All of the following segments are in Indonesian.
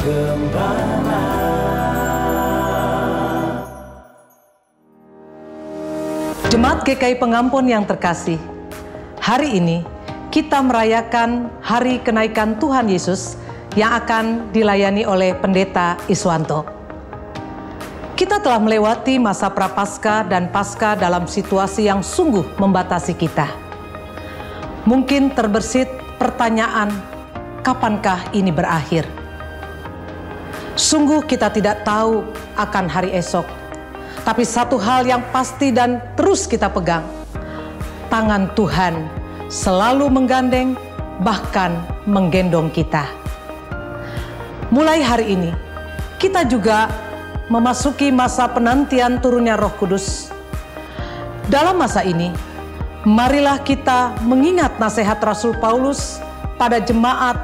Gembala. Jemaat GKI Pengampun yang terkasih, hari ini kita merayakan Hari Kenaikan Tuhan Yesus yang akan dilayani oleh Pendeta Iswanto. Kita telah melewati masa Prapaskah dan Paskah dalam situasi yang sungguh membatasi kita. Mungkin terbersit pertanyaan, kapankah ini berakhir? Sungguh kita tidak tahu akan hari esok. Tapi satu hal yang pasti dan terus kita pegang, tangan Tuhan selalu menggandeng, bahkan menggendong kita. Mulai hari ini, kita juga memasuki masa penantian turunnya Roh Kudus. Dalam masa ini, marilah kita mengingat nasihat Rasul Paulus pada jemaat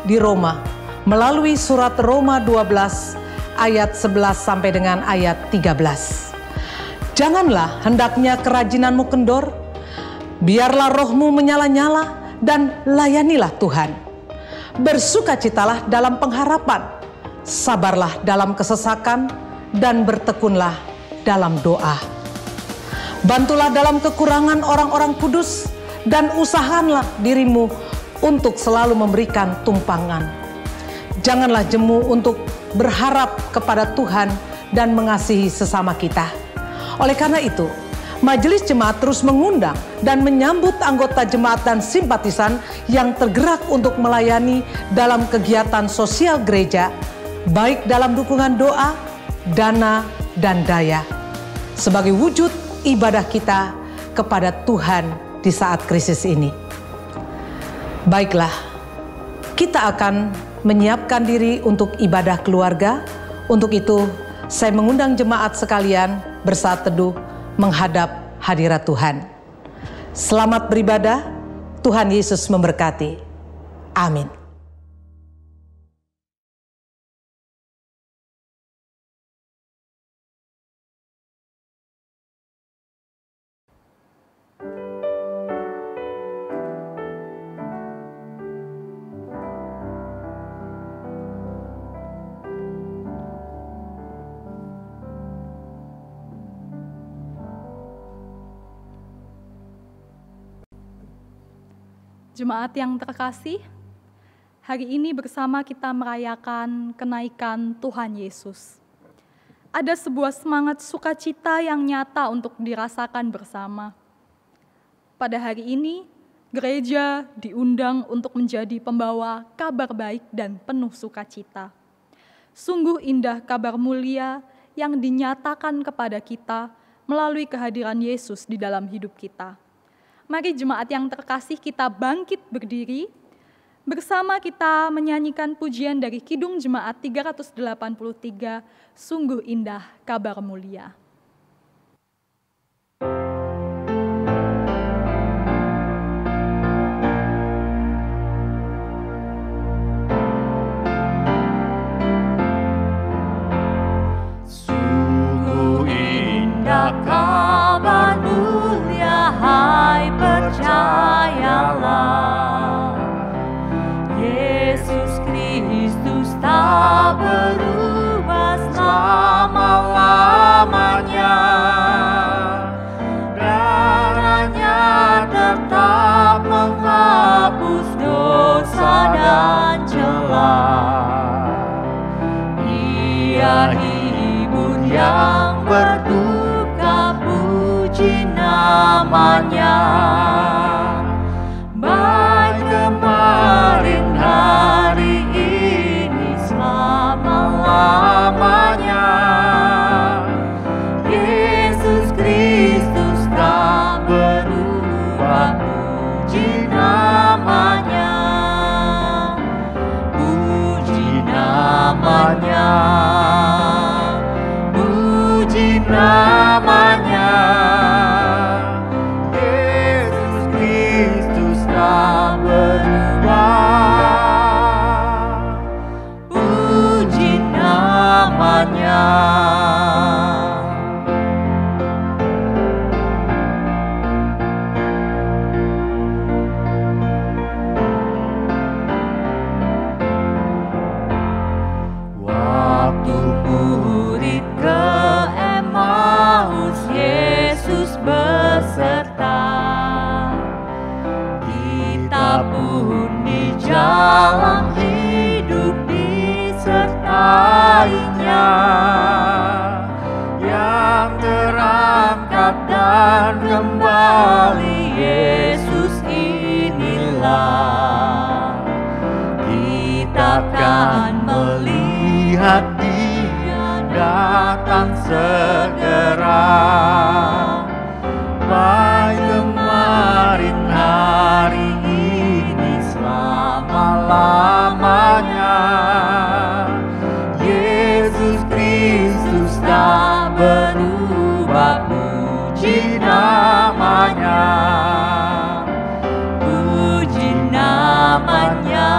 di Roma melalui surat Roma 12 ayat 11 sampai dengan ayat 13. Janganlah hendaknya kerajinanmu kendor, biarlah rohmu menyala-nyala dan layanilah Tuhan. Bersukacitalah dalam pengharapan, sabarlah dalam kesesakan, dan bertekunlah dalam doa. Bantulah dalam kekurangan orang-orang kudus, dan usahakanlah dirimu untuk selalu memberikan tumpangan. Janganlah jemu untuk berharap kepada Tuhan dan mengasihi sesama kita. Oleh karena itu, Majelis Jemaat terus mengundang dan menyambut anggota jemaat dan simpatisan yang tergerak untuk melayani dalam kegiatan sosial gereja, baik dalam dukungan doa, dana, dan daya, sebagai wujud ibadah kita kepada Tuhan di saat krisis ini. Baiklah, kita akan menyiapkan diri untuk ibadah keluarga. Untuk itu, saya mengundang jemaat sekalian bersaat teduh menghadap hadirat Tuhan. Selamat beribadah, Tuhan Yesus memberkati. Amin. Jemaat yang terkasih, hari ini bersama kita merayakan kenaikan Tuhan Yesus. Ada sebuah semangat sukacita yang nyata untuk dirasakan bersama. Pada hari ini, gereja diundang untuk menjadi pembawa kabar baik dan penuh sukacita. Sungguh indah kabar mulia yang dinyatakan kepada kita melalui kehadiran Yesus di dalam hidup kita. Mari jemaat yang terkasih kita bangkit berdiri, bersama kita menyanyikan pujian dari Kidung Jemaat 383, Sungguh Indah Kabar Mulia. Sungguh indah kabar mulia, hai percayalah, Yesus Kristus tak berubah selama-lamanya. lainnya yang terangkat dan kembali. Yesus inilah, kita akan melihat Dia datang segera. Baik kemarin, hari ini, selama-lamanya. Yesus Kristus tak berubah, puji namanya, puji namanya,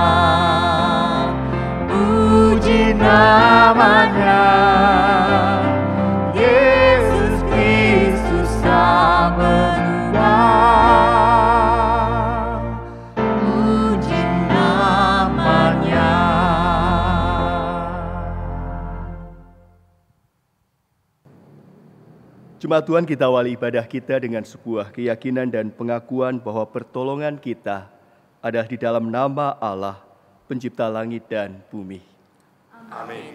puji namanya. Yesus Kristus tak berubah, puji namanya. Jemaat Tuhan, kita awali ibadah kita dengan sebuah keyakinan dan pengakuan bahwa pertolongan kita ada di dalam nama Allah, pencipta langit dan bumi. Amin.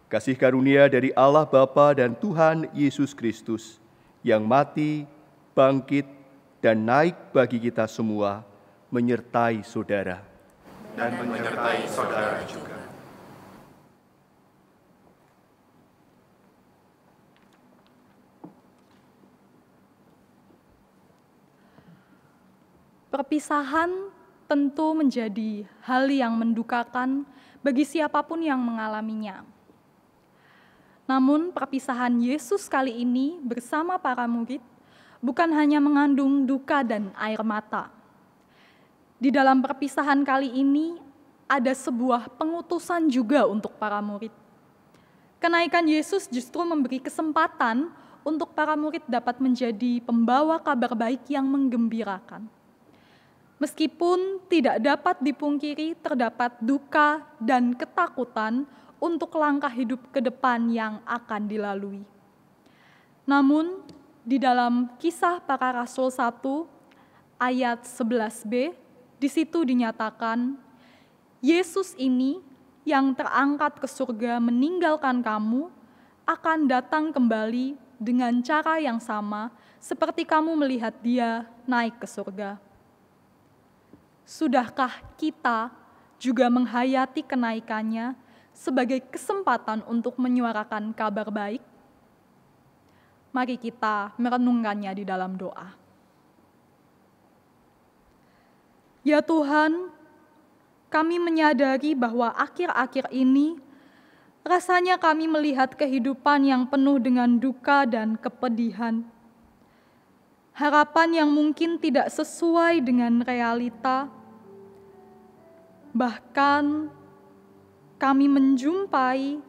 Kasih karunia dari Allah Bapa dan Tuhan Yesus Kristus yang mati, bangkit, dan naik bagi kita semua, menyertai saudara. Dan menyertai saudara juga. Perpisahan tentu menjadi hal yang mendukakan bagi siapapun yang mengalaminya. Namun perpisahan Yesus kali ini bersama para murid bukan hanya mengandung duka dan air mata. Di dalam perpisahan kali ini ada sebuah pengutusan juga untuk para murid. Kenaikan Yesus justru memberi kesempatan untuk para murid dapat menjadi pembawa kabar baik yang menggembirakan. Meskipun tidak dapat dipungkiri terdapat duka dan ketakutan untuk langkah hidup ke depan yang akan dilalui. Namun, di dalam Kisah Para Rasul 1 ayat 11b, di situ dinyatakan, Yesus ini yang terangkat ke surga meninggalkan kamu, akan datang kembali dengan cara yang sama seperti kamu melihat Dia naik ke surga. Sudahkah kita juga menghayati kenaikannya sebagai kesempatan untuk menyuarakan kabar baik? Mari kita merenungkannya di dalam doa. Ya Tuhan, kami menyadari bahwa akhir-akhir ini rasanya kami melihat kehidupan yang penuh dengan duka dan kepedihan. Harapan yang mungkin tidak sesuai dengan realita. Bahkan kami menjumpai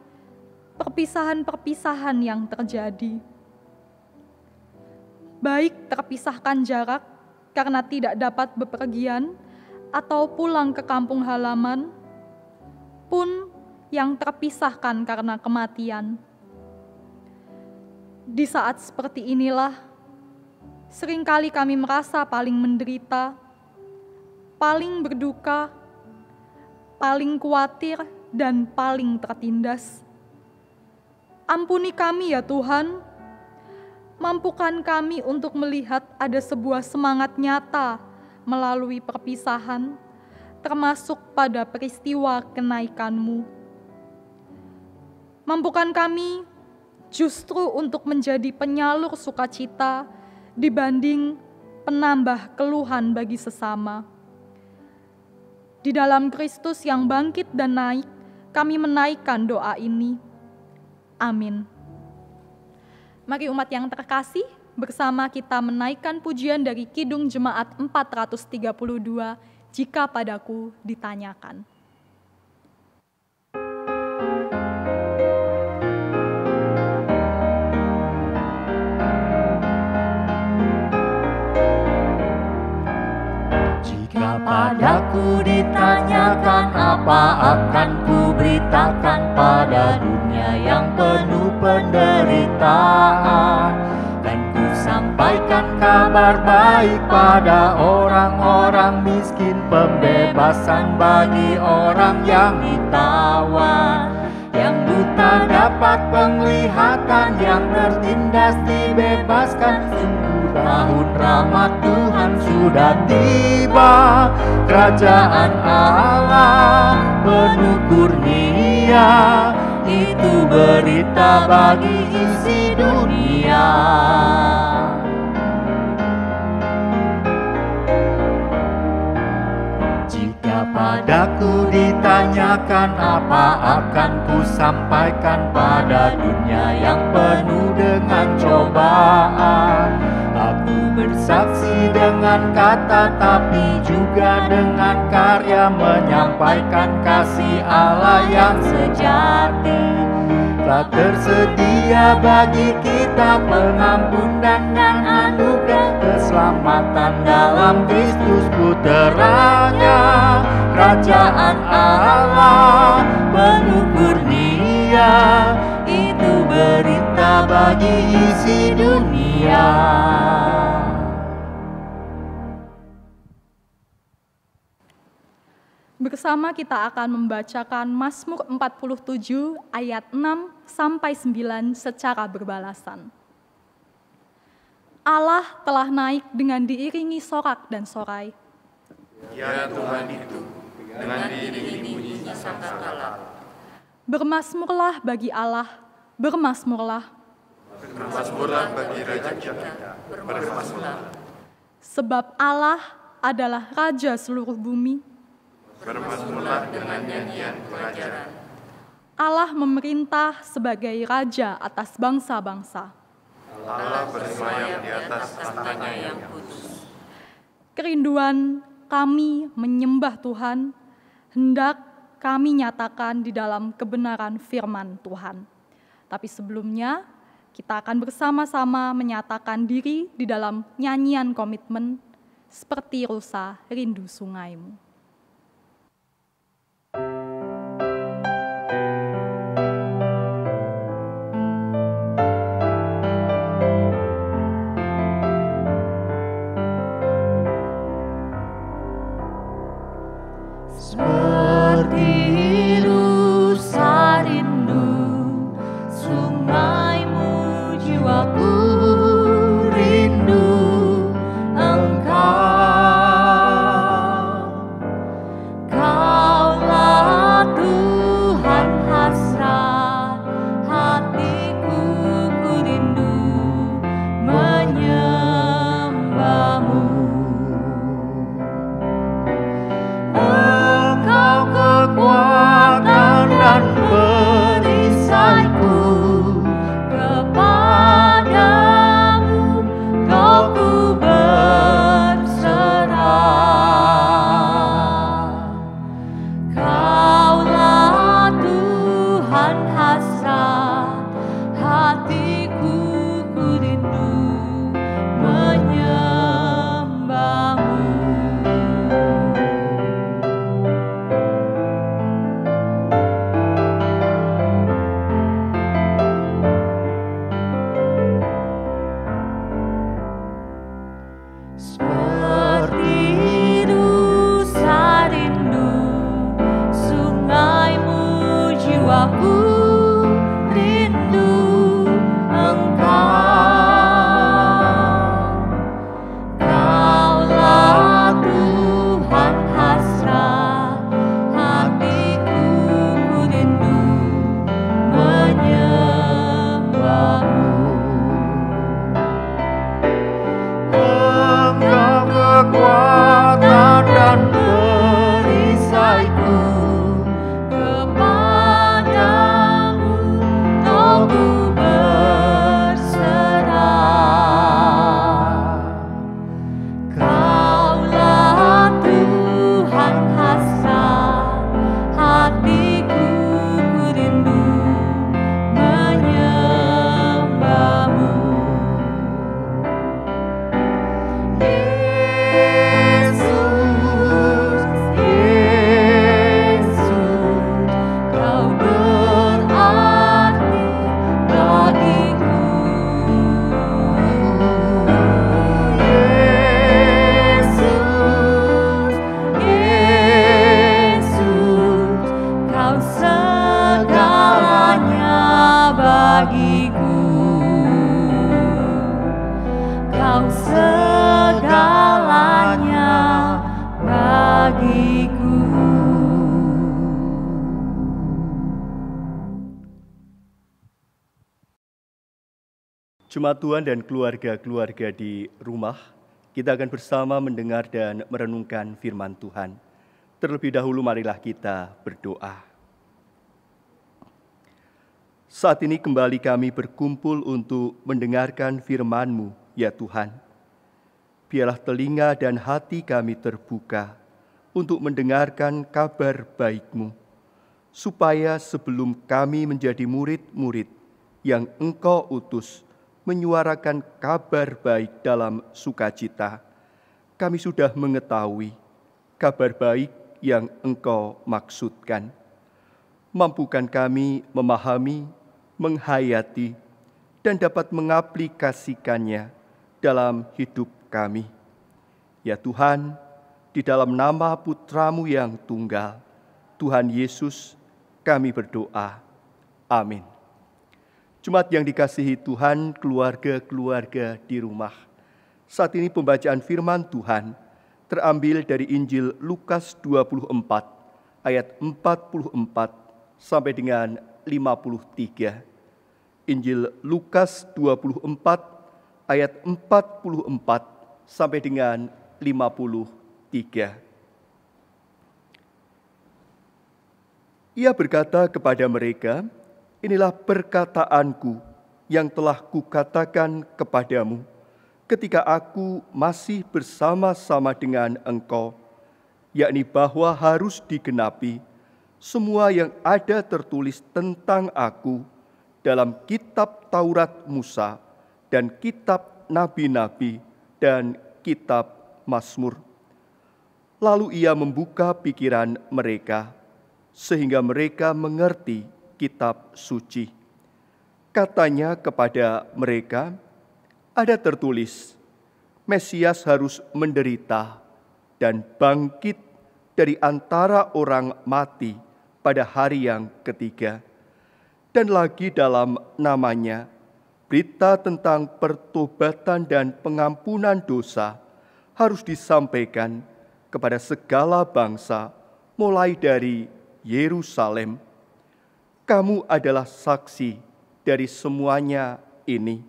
perpisahan-perpisahan yang terjadi. Baik terpisahkan jarak karena tidak dapat bepergian atau pulang ke kampung halaman, pun yang terpisahkan karena kematian. Di saat seperti inilah, seringkali kami merasa paling menderita, paling berduka, paling khawatir, dan paling tertindas. Ampuni kami ya Tuhan, mampukan kami untuk melihat ada sebuah semangat nyata melalui perpisahan, termasuk pada peristiwa kenaikan-Mu. Mampukan kami justru untuk menjadi penyalur sukacita dibanding penambah keluhan bagi sesama. Di dalam Kristus yang bangkit dan naik, kami menaikkan doa ini. Amin. Mari umat yang terkasih, bersama kita menaikkan pujian dari Kidung Jemaat 432, Jika Padaku Ditanyakan. Jika padaku ditanyakan, apa akan ku beritakan pada dunia yang penuh penderitaan, dan ku sampaikan kabar baik pada orang-orang miskin, pembebasan bagi orang yang ditawan. Yang buta dapat penglihatan, yang tertindas dibebaskan. Sungguh tahun rahmat Tuhan sudah tiba. Kerajaan Allah penuh kurnia, itu berita bagi isi dunia. Jika padaku ditanyakan, apa akan ku sampaikan pada dunia yang penuh dengan cobaan? Aku bersaksi dengan kata, tapi juga dengan karya, menyampaikan kasih Allah yang sejati. Telah tersedia bagi kita pengampunan dan anugerah, keselamatan dalam Kristus puteranya. Kerajaan Allah penuh kurnia, itu berita bagi isi dunia. Bersama kita akan membacakan Mazmur 47 ayat 6 sampai 9 secara berbalasan. Allah telah naik dengan diiringi sorak dan sorai. Ya Tuhan itu, dengan diiringi bunyi sangkakala. Bermasmurlah bagi Allah, bermasmurlah. Bermasmurlah bagi Raja kita, bermasmurlah. Sebab Allah adalah Raja seluruh bumi. Bermasmurlah dengan nyanyian kerajaan. Allah memerintah sebagai Raja atas bangsa-bangsa. Allah bersemayam di atas tahtanya yang kudus. Kerinduan kami menyembah Tuhan, hendak kami nyatakan di dalam kebenaran firman Tuhan. Tapi sebelumnya, kita akan bersama-sama menyatakan diri di dalam nyanyian komitmen seperti rusa rindu sungaimu. Seperti rusa rindu sungaimu, jiwaku rindu Engkau. Kaulah Tuhan hasrat hatiku, ku rindu menyembahmu. Engkau Jemaat Tuhan dan keluarga-keluarga di rumah, kita akan bersama mendengar dan merenungkan firman Tuhan. Terlebih dahulu marilah kita berdoa. Saat ini kembali kami berkumpul untuk mendengarkan firman-Mu, ya Tuhan. Biarlah telinga dan hati kami terbuka untuk mendengarkan kabar baik-Mu, supaya sebelum kami menjadi murid-murid yang Engkau utus, menyuarakan kabar baik dalam sukacita, kami sudah mengetahui kabar baik yang Engkau maksudkan. Mampukan kami memahami, menghayati, dan dapat mengaplikasikannya dalam hidup kami. Ya Tuhan, di dalam nama Putra-Mu yang tunggal, Tuhan Yesus, kami berdoa. Amin. Jemaat yang dikasihi Tuhan, keluarga-keluarga di rumah. Saat ini pembacaan firman Tuhan terambil dari Injil Lukas 24 ayat 44 sampai dengan 53. Injil Lukas 24 ayat 44 sampai dengan 53. Ia berkata kepada mereka, "Inilah perkataanku yang telah kukatakan kepadamu ketika aku masih bersama-sama dengan engkau, yakni bahwa harus digenapi semua yang ada tertulis tentang aku dalam kitab Taurat Musa dan kitab nabi-nabi dan kitab Mazmur." Lalu ia membuka pikiran mereka sehingga mereka mengerti kitab suci. Katanya kepada mereka, "Ada tertulis, Mesias harus menderita dan bangkit dari antara orang mati pada hari yang ketiga. Dan lagi dalam namanya, berita tentang pertobatan dan pengampunan dosa harus disampaikan kepada segala bangsa, mulai dari Yerusalem. Kamu adalah saksi dari semuanya ini,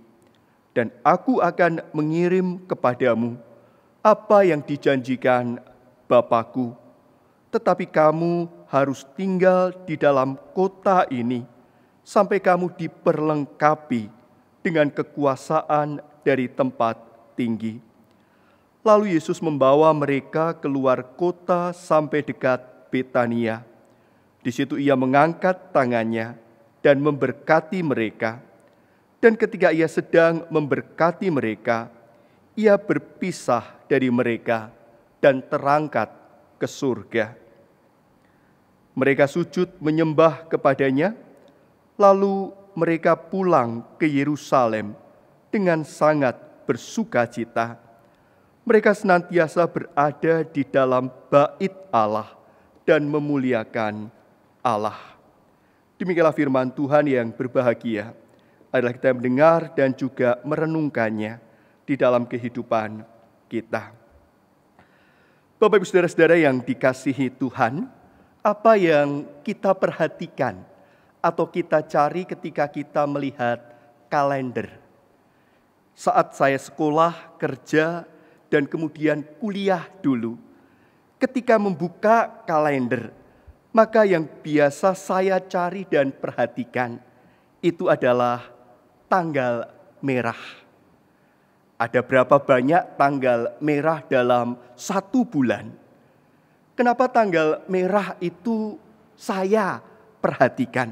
dan aku akan mengirim kepadamu apa yang dijanjikan Bapa-Ku. Tetapi kamu harus tinggal di dalam kota ini sampai kamu diperlengkapi dengan kekuasaan dari tempat tinggi." Lalu Yesus membawa mereka keluar kota sampai dekat Betania. Di situ ia mengangkat tangannya dan memberkati mereka. Dan ketika ia sedang memberkati mereka, ia berpisah dari mereka dan terangkat ke surga. Mereka sujud menyembah kepadanya, lalu mereka pulang ke Yerusalem dengan sangat bersukacita. Mereka senantiasa berada di dalam bait Allah dan memuliakan Allah. Demikianlah firman Tuhan yang berbahagia adalah kita mendengar dan juga merenungkannya di dalam kehidupan kita. Bapak Ibu Saudara-saudara yang dikasihi Tuhan, apa yang kita perhatikan atau kita cari ketika kita melihat kalender? Saat saya sekolah, kerja, dan kemudian kuliah dulu, ketika membuka kalender, maka yang biasa saya cari dan perhatikan itu adalah tanggal merah. Ada berapa banyak tanggal merah dalam satu bulan? Kenapa tanggal merah itu saya perhatikan?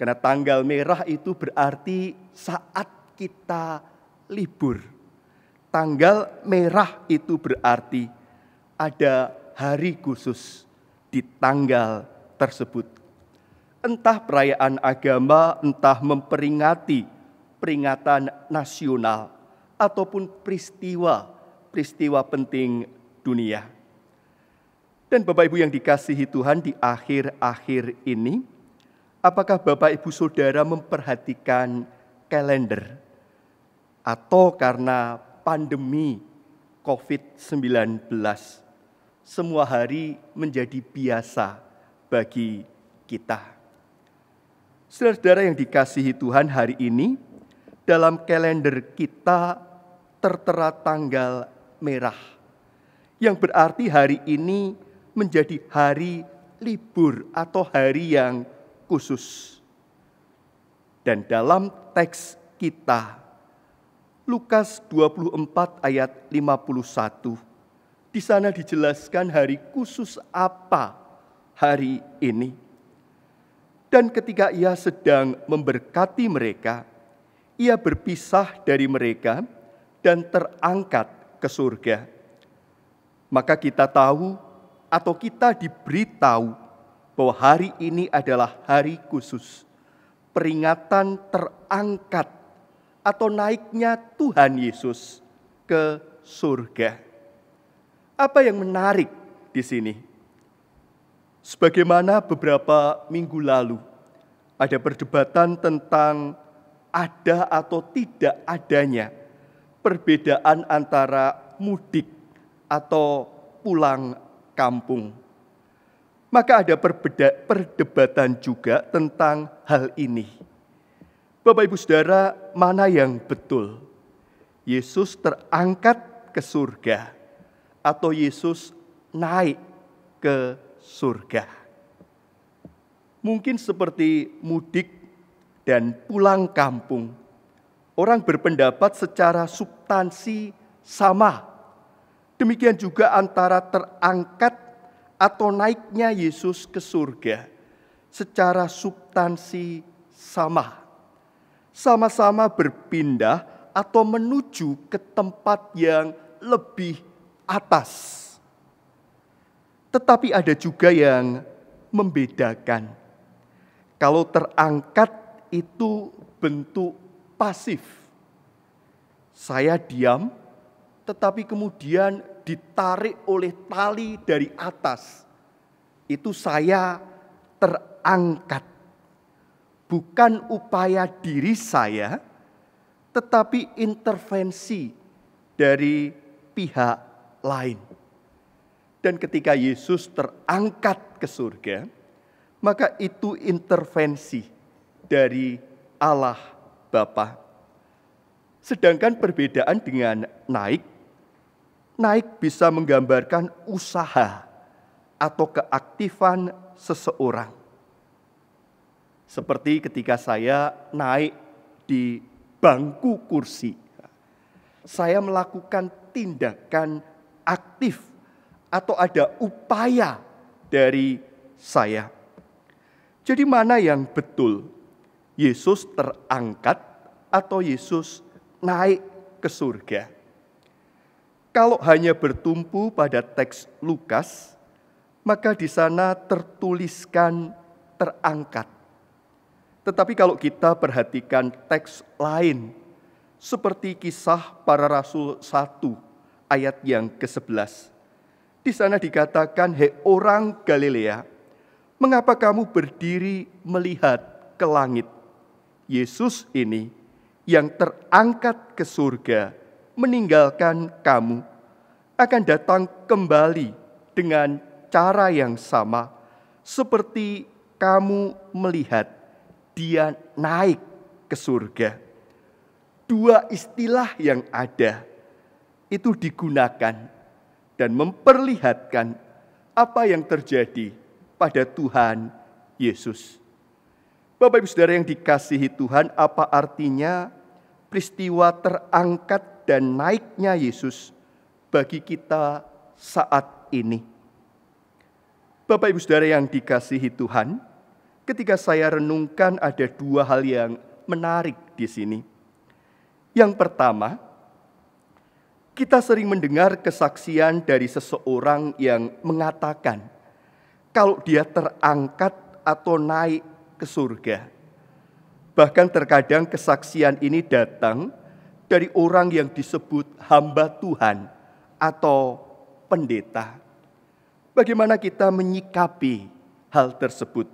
Karena tanggal merah itu berarti saat kita libur. Tanggal merah itu berarti ada hari khusus di tanggal tersebut. Entah perayaan agama, entah memperingati peringatan nasional, ataupun peristiwa penting dunia. Dan Bapak Ibu yang dikasihi Tuhan, di akhir-akhir ini, apakah Bapak Ibu Saudara memperhatikan kalender? Atau karena pandemi COVID-19, semua hari menjadi biasa bagi kita. Saudara-saudara yang dikasihi Tuhan, hari ini dalam kalender kita tertera tanggal merah, yang berarti hari ini menjadi hari libur atau hari yang khusus. Dan dalam teks kita, Lukas 24 ayat 51, di sana dijelaskan hari khusus apa hari ini. Dan ketika ia sedang memberkati mereka, ia berpisah dari mereka dan terangkat ke surga. Maka kita tahu atau kita diberitahu bahwa hari ini adalah hari khusus, peringatan terangkat atau naiknya Tuhan Yesus ke surga. Apa yang menarik di sini? Sebagaimana beberapa minggu lalu ada perdebatan tentang ada atau tidak adanya perbedaan antara mudik atau pulang kampung. Maka ada perdebatan juga tentang hal ini. Bapak Ibu Saudara, mana yang betul? Yesus terangkat ke surga atau Yesus naik ke surga? Mungkin seperti mudik dan pulang kampung, orang berpendapat secara substansi sama. Demikian juga antara terangkat atau naiknya Yesus ke surga, secara substansi sama. Sama-sama berpindah atau menuju ke tempat yang lebih atas. Tetapi ada juga yang membedakan. Kalau terangkat itu bentuk pasif. Saya diam, tetapi kemudian ditarik oleh tali dari atas. Itu saya terangkat. Bukan upaya diri saya, tetapi intervensi dari pihak lain. Dan ketika Yesus terangkat ke surga, maka itu intervensi dari Allah Bapa. Sedangkan perbedaan dengan naik bisa menggambarkan usaha atau keaktifan seseorang. Seperti ketika saya naik di bangku kursi, saya melakukan tindakan aktif atau ada upaya dari saya. Jadi mana yang betul? Yesus terangkat atau Yesus naik ke surga? Kalau hanya bertumpu pada teks Lukas, maka di sana tertuliskan terangkat. Tetapi kalau kita perhatikan teks lain, seperti Kisah Para Rasul 1 ayat yang ke-11. Di sana dikatakan, "Hei orang Galilea, mengapa kamu berdiri melihat ke langit? Yesus ini yang terangkat ke surga meninggalkan kamu akan datang kembali dengan cara yang sama seperti kamu melihat dia naik ke surga." Dua istilah yang ada itu digunakan dan memperlihatkan apa yang terjadi pada Tuhan Yesus. Bapak Ibu Saudara yang dikasihi Tuhan, apa artinya peristiwa terangkat dan naiknya Yesus bagi kita saat ini? Bapak Ibu Saudara yang dikasihi Tuhan, ketika saya renungkan ada dua hal yang menarik di sini. Yang pertama, kita sering mendengar kesaksian dari seseorang yang mengatakan kalau dia terangkat atau naik ke surga. Bahkan terkadang kesaksian ini datang dari orang yang disebut hamba Tuhan atau pendeta. Bagaimana kita menyikapi hal tersebut?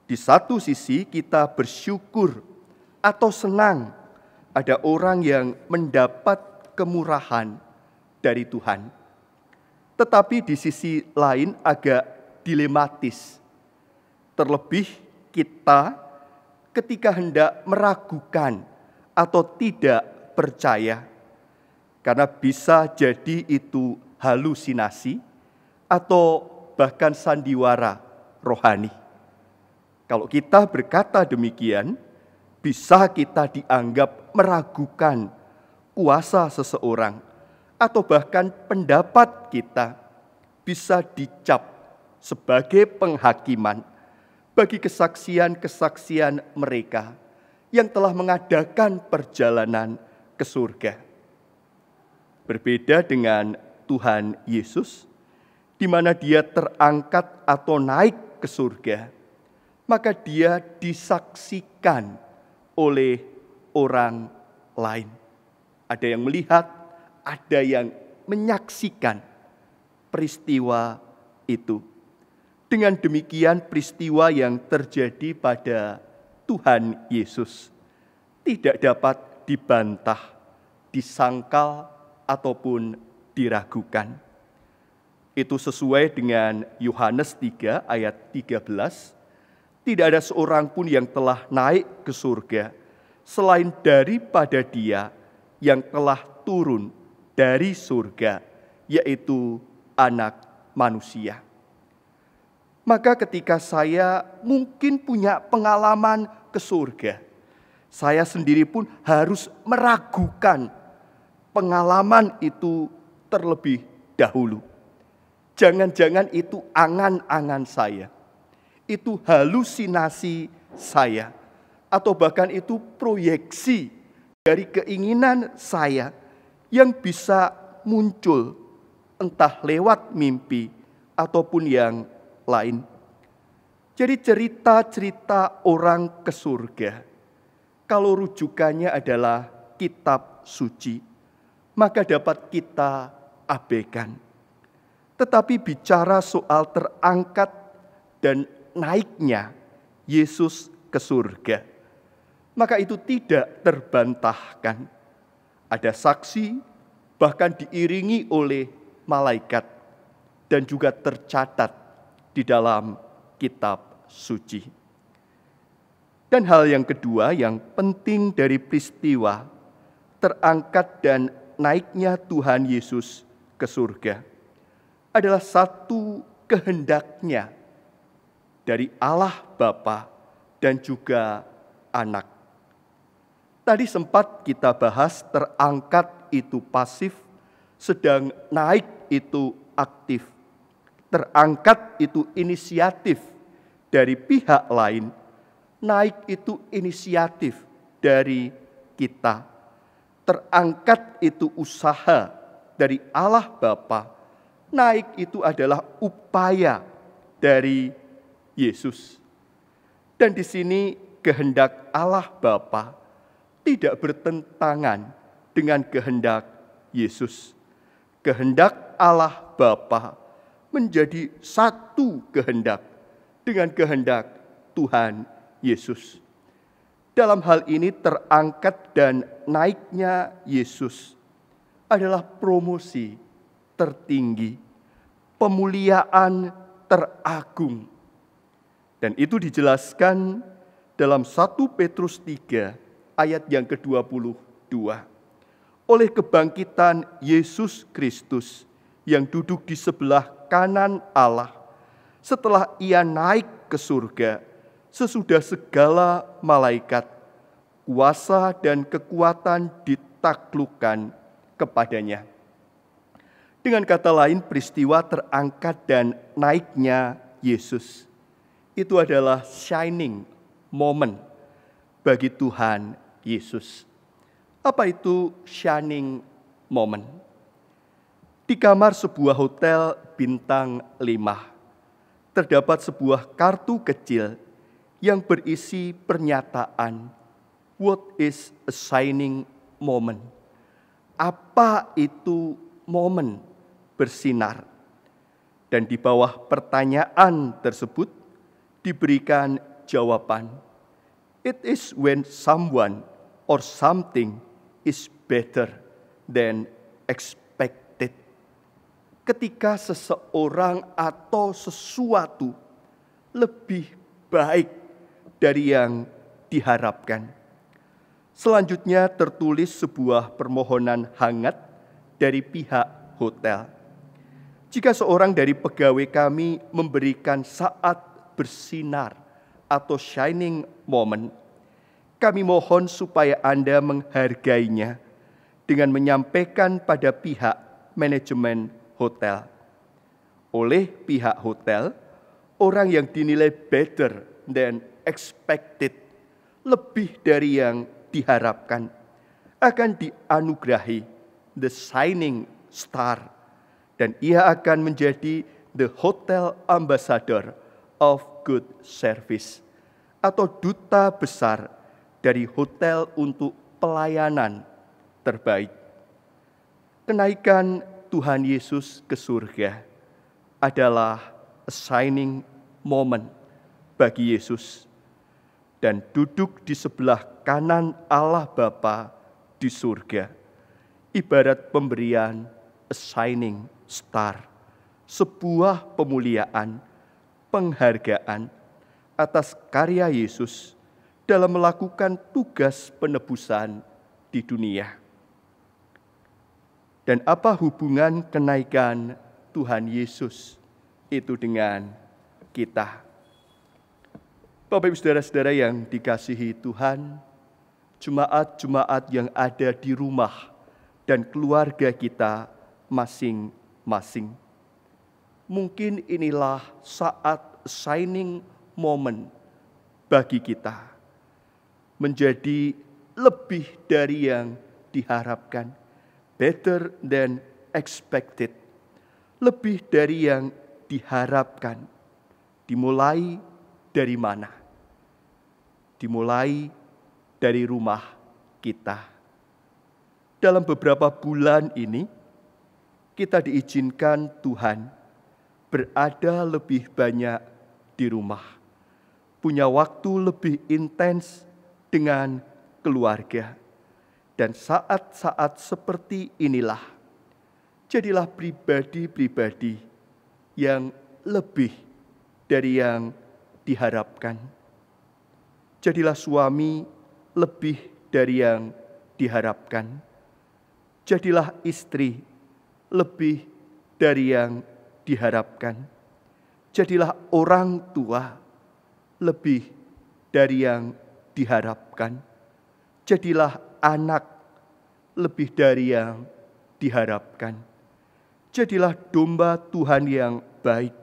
Di satu sisi kita bersyukur atau senang ada orang yang mendapat kemurahan dari Tuhan. Tetapi di sisi lain agak dilematis. Terlebih kita ketika hendak meragukan atau tidak percaya, karena bisa jadi itu halusinasi atau bahkan sandiwara rohani. Kalau kita berkata demikian, bisa kita dianggap meragukan kuasa seseorang, atau bahkan pendapat kita bisa dicap sebagai penghakiman bagi kesaksian-kesaksian mereka yang telah mengadakan perjalanan ke surga. Berbeda dengan Tuhan Yesus, di mana dia terangkat atau naik ke surga, maka dia disaksikan oleh orang lain. Ada yang melihat, ada yang menyaksikan peristiwa itu. Dengan demikian peristiwa yang terjadi pada Tuhan Yesus tidak dapat dibantah, disangkal, ataupun diragukan. Itu sesuai dengan Yohanes 3 ayat 13. Tidak ada seorang pun yang telah naik ke surga selain daripada Dia yang telah turun dari surga, yaitu Anak Manusia. Maka ketika saya mungkin punya pengalaman ke surga, saya sendiri pun harus meragukan pengalaman itu terlebih dahulu. Jangan-jangan itu angan-angan saya, itu halusinasi saya, atau bahkan itu proyeksi dari keinginan saya yang bisa muncul entah lewat mimpi ataupun yang lain. Jadi cerita-cerita orang ke surga, kalau rujukannya adalah kitab suci, maka dapat kita abaikan. Tetapi bicara soal terangkat dan naiknya Yesus ke surga, maka itu tidak terbantahkan. Ada saksi, bahkan diiringi oleh malaikat, dan juga tercatat di dalam kitab suci. Dan hal yang kedua yang penting dari peristiwa terangkat dan naiknya Tuhan Yesus ke surga adalah satu kehendaknya dari Allah Bapa dan juga Anak. Tadi sempat kita bahas terangkat itu pasif, sedang naik itu aktif. Terangkat itu inisiatif dari pihak lain, naik itu inisiatif dari kita. Terangkat itu usaha dari Allah Bapa, naik itu adalah upaya dari Yesus. Dan di sini kehendak Allah Bapa tidak bertentangan dengan kehendak Yesus. Kehendak Allah Bapa menjadi satu kehendak dengan kehendak Tuhan Yesus. Dalam hal ini terangkat dan naiknya Yesus adalah promosi tertinggi, pemuliaan teragung. Dan itu dijelaskan dalam 1 Petrus 3 ayat yang ke-22. Oleh kebangkitan Yesus Kristus yang duduk di sebelah kanan Allah, setelah Ia naik ke surga, sesudah segala malaikat, kuasa dan kekuatan ditaklukkan kepadanya. Dengan kata lain, peristiwa terangkat dan naiknya Yesus itu adalah shining moment bagi Tuhan Yesus. Apa itu shining moment? Di kamar sebuah hotel bintang 5, terdapat sebuah kartu kecil yang berisi pernyataan, "What is a shining moment?" Apa itu momen bersinar? Dan di bawah pertanyaan tersebut diberikan jawaban, "It is when someone or something is better than expected." Ketika seseorang atau sesuatu lebih baik dari yang diharapkan. Selanjutnya tertulis sebuah permohonan hangat dari pihak hotel. Jika seorang dari pegawai kami memberikan saat bersinar atau shining moment, kami mohon supaya Anda menghargainya dengan menyampaikan pada pihak manajemen hotel. Oleh pihak hotel, orang yang dinilai better than expected, lebih dari yang diharapkan, akan dianugerahi the shining star, dan ia akan menjadi the hotel ambassador of good service, atau duta besar dari hotel untuk pelayanan terbaik. Kenaikan Tuhan Yesus ke surga adalah a shining moment bagi Yesus, dan duduk di sebelah kanan Allah Bapa di surga ibarat pemberian a shining star, sebuah pemuliaan, penghargaan atas karya Yesus dalam melakukan tugas penebusan di dunia. Dan apa hubungan kenaikan Tuhan Yesus itu dengan kita? Bapak Ibu saudara-saudara yang dikasihi Tuhan, jemaat-jemaat yang ada di rumah dan keluarga kita masing-masing. Mungkin inilah saat shining moment bagi kita, menjadi lebih dari yang diharapkan, better than expected, lebih dari yang diharapkan. Dimulai dari mana? Dimulai dari rumah kita. Dalam beberapa bulan ini, kita diizinkan Tuhan berada lebih banyak di rumah, punya waktu lebih intens dengan keluarga. Dan saat-saat seperti inilah, jadilah pribadi-pribadi yang lebih dari yang diharapkan. Jadilah suami lebih dari yang diharapkan. Jadilah istri lebih dari yang diharapkan. Jadilah orang tua lebih dari yang diharapkan. Jadilah anak lebih dari yang diharapkan. Jadilah domba Tuhan yang baik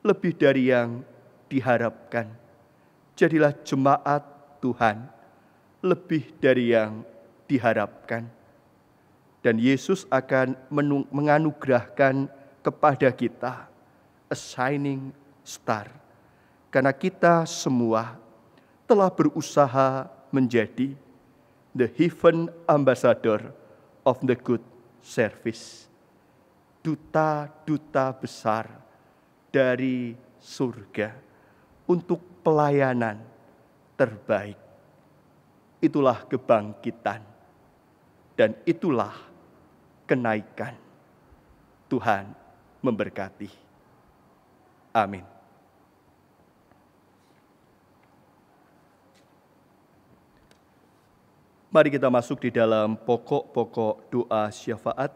lebih dari yang diharapkan. Jadilah jemaat Tuhan lebih dari yang diharapkan. Dan Yesus akan menganugerahkan kepada kita a shining star, karena kita semua telah berusaha menjadi the heaven ambassador of the good service, duta-duta besar dari surga untuk pelayanan terbaik. Itulah kebangkitan dan itulah kenaikan. Tuhan memberkati. Amin. Mari kita masuk di dalam pokok-pokok doa syafaat.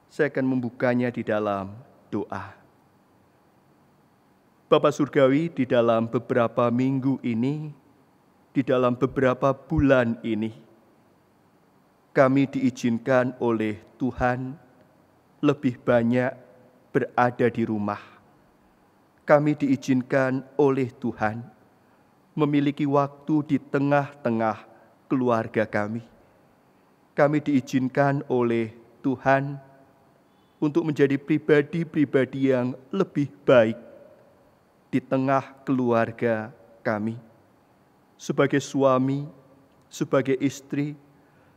Saya akan membukanya di dalam doa. Bapa Surgawi, di dalam beberapa minggu ini, di dalam beberapa bulan ini, kami diizinkan oleh Tuhan lebih banyak berada di rumah. Kami diizinkan oleh Tuhan memiliki waktu di tengah-tengah keluarga kami. Kami diizinkan oleh Tuhan untuk menjadi pribadi-pribadi yang lebih baik di tengah keluarga kami. Sebagai suami, sebagai istri,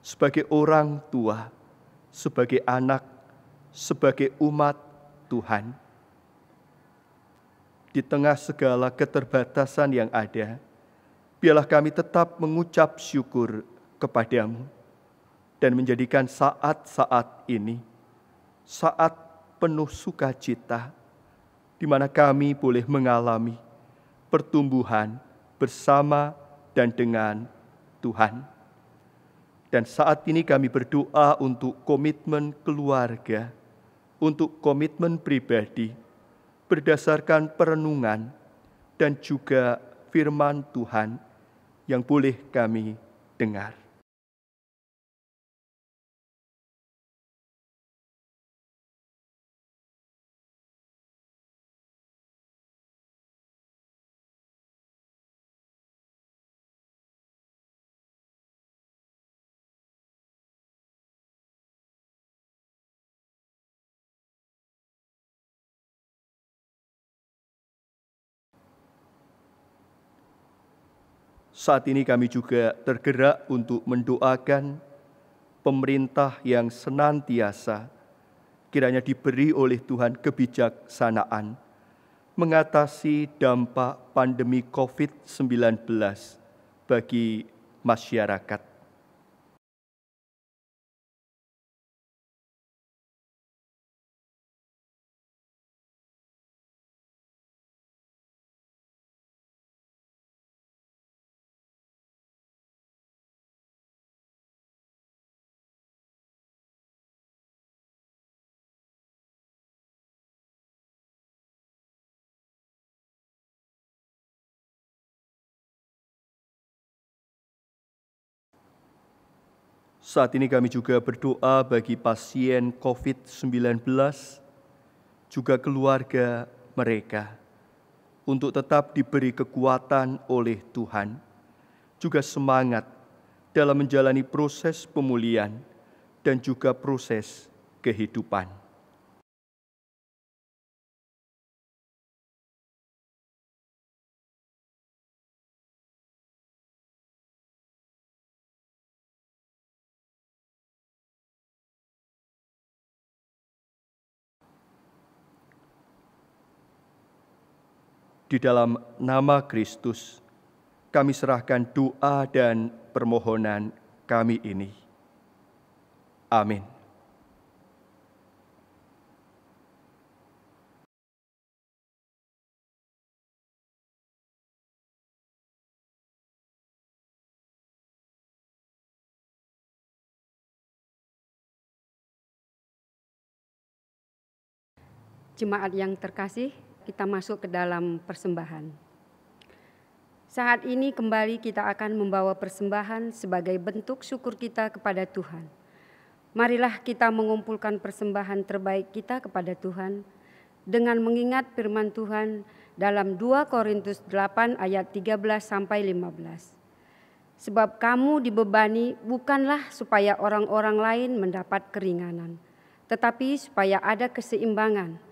sebagai orang tua, sebagai anak, sebagai umat Tuhan. Di tengah segala keterbatasan yang ada, biarlah kami tetap mengucap syukur kepadamu dan menjadikan saat-saat ini saat penuh sukacita, di mana kami boleh mengalami pertumbuhan bersama dan dengan Tuhan. Dan saat ini kami berdoa untuk komitmen keluarga, untuk komitmen pribadi, berdasarkan perenungan dan juga firman Tuhan yang boleh kami dengar. Saat ini kami juga tergerak untuk mendoakan pemerintah yang senantiasa kiranya diberi oleh Tuhan kebijaksanaan mengatasi dampak pandemi COVID-19 bagi masyarakat. Saat ini kami juga berdoa bagi pasien COVID-19, juga keluarga mereka, untuk tetap diberi kekuatan oleh Tuhan, juga semangat dalam menjalani proses pemulihan dan juga proses kehidupan. Di dalam nama Kristus, kami serahkan doa dan permohonan kami ini. Amin. Jemaat yang terkasih, kita masuk ke dalam persembahan. Saat ini kembali kita akan membawa persembahan sebagai bentuk syukur kita kepada Tuhan. Marilah kita mengumpulkan persembahan terbaik kita kepada Tuhan dengan mengingat firman Tuhan dalam 2 Korintus 8 ayat 13-15. Sebab kamu dibebani bukanlah supaya orang-orang lain mendapat keringanan, tetapi supaya ada keseimbangan.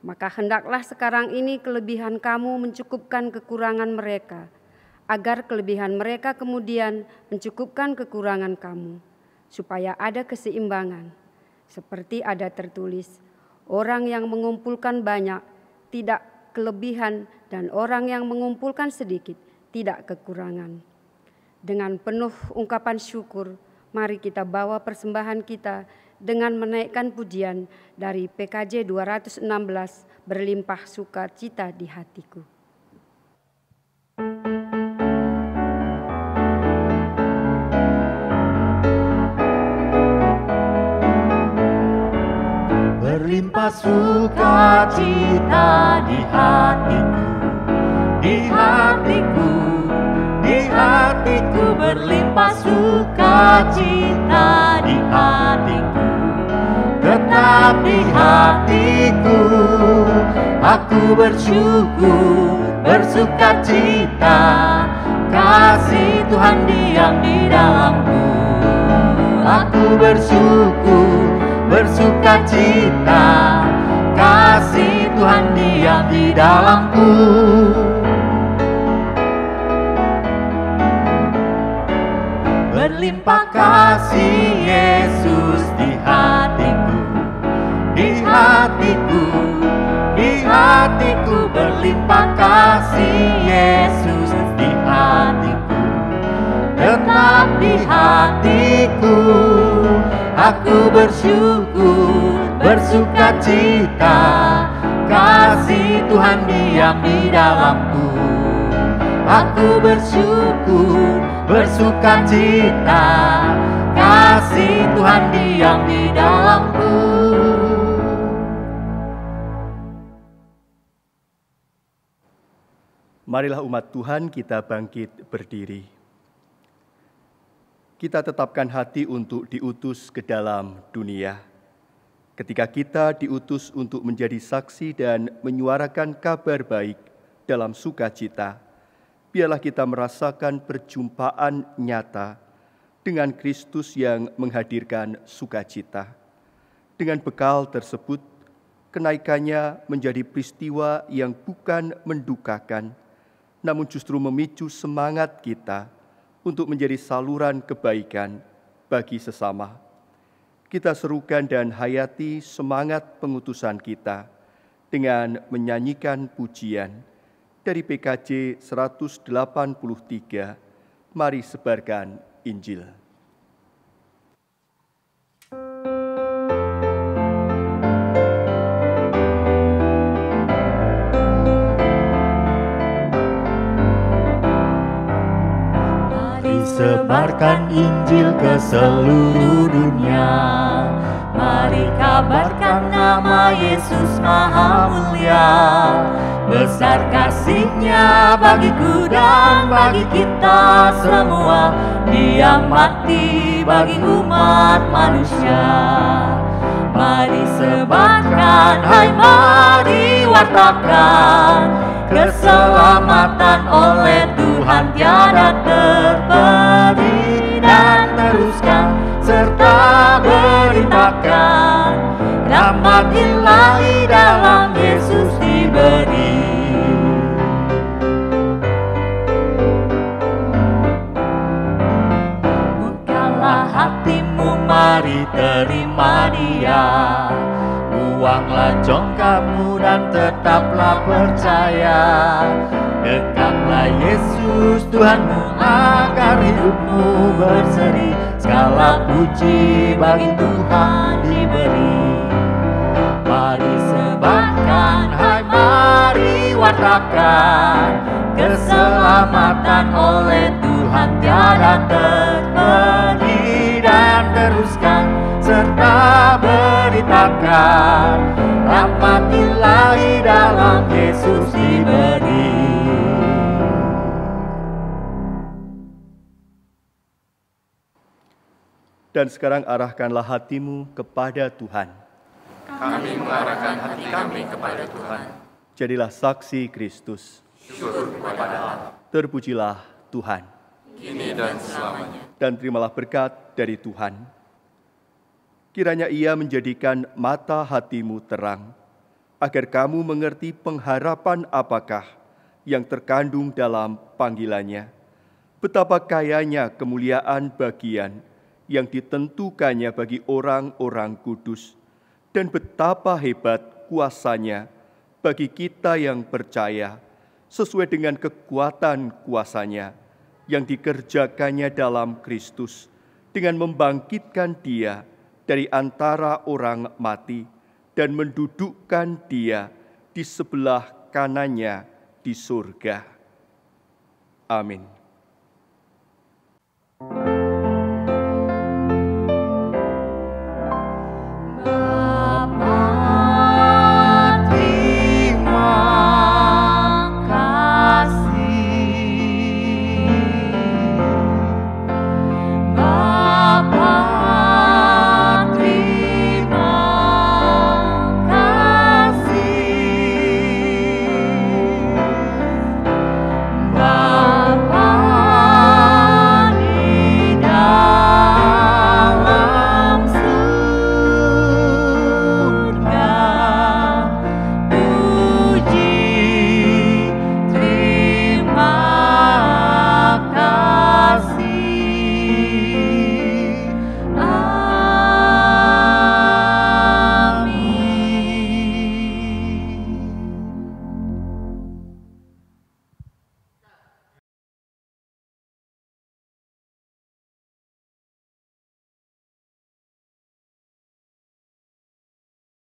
Maka hendaklah sekarang ini kelebihan kamu mencukupkan kekurangan mereka, agar kelebihan mereka kemudian mencukupkan kekurangan kamu, supaya ada keseimbangan. Seperti ada tertulis, orang yang mengumpulkan banyak tidak kelebihan, dan orang yang mengumpulkan sedikit tidak kekurangan. Dengan penuh ungkapan syukur, mari kita bawa persembahan kita dengan menaikkan pujian dari PKJ 216, berlimpah sukacita di hatiku. Berlimpah sukacita di hatiku, di hatiku, di hatiku, berlimpah sukacita di hatiku. Tetap di hatiku, aku bersyukur, bersukacita, kasih Tuhan diam di dalamku. Aku bersyukur, bersukacita, kasih Tuhan diam di dalamku. Berlimpah kasih Yesus di hatiku, di hatiku, di hatiku, berlimpah kasih Yesus di hatiku. Tetap di hatiku, aku bersyukur, bersukacita, kasih Tuhan diam di dalamku. Aku bersyukur, bersukacita, kasih Tuhan diam di dalamku. Marilah umat Tuhan kita bangkit berdiri. Kita tetapkan hati untuk diutus ke dalam dunia. Ketika kita diutus untuk menjadi saksi dan menyuarakan kabar baik dalam sukacita, biarlah kita merasakan perjumpaan nyata dengan Kristus yang menghadirkan sukacita. Dengan bekal tersebut, kenaikannya menjadi peristiwa yang bukan mendukakan, namun justru memicu semangat kita untuk menjadi saluran kebaikan bagi sesama. Kita serukan dan hayati semangat pengutusan kita dengan menyanyikan pujian dari PKJ 183, Mari Sebarkan Injil. Sebarkan Injil ke seluruh dunia. Mari kabarkan nama Yesus Maha Mulia. Besar kasih-Nya bagiku dan bagi kita semua. Dia mati bagi umat manusia. Mari sebarkan, hai mari wartakan. Keselamatan oleh Tuhan tiada terperi, dan teruskan serta beritakan rahmat ilahi dalam Yesus diberi. Bukalah hatimu, mari terima Dia. Buanglah congkakmu dan tetaplah percaya. Dekaplah Yesus Tuhanmu agar hidupmu berseri. Segala puji bagi Tuhan diberi. Mari sebarkan, hai mari wartakan. Keselamatan oleh Tuhan tiada terperi, dan teruskan serta beritakan rahmat ilahi dalam Yesus diberi. Dan sekarang arahkanlah hatimu kepada Tuhan. Kami mengarahkan hati kami kepada Tuhan. Jadilah saksi Kristus. Syukur kepada Allah. Terpujilah Tuhan. Kini dan selamanya. Dan terimalah berkat dari Tuhan. Kiranya Ia menjadikan mata hatimu terang, agar kamu mengerti pengharapan apakah yang terkandung dalam panggilannya, betapa kayanya kemuliaan bagian yang ditentukannya bagi orang-orang kudus, dan betapa hebat kuasanya bagi kita yang percaya, sesuai dengan kekuatan kuasanya yang dikerjakannya dalam Kristus, dengan membangkitkan Dia dari antara orang mati dan mendudukkan Dia di sebelah kanannya di surga. Amin.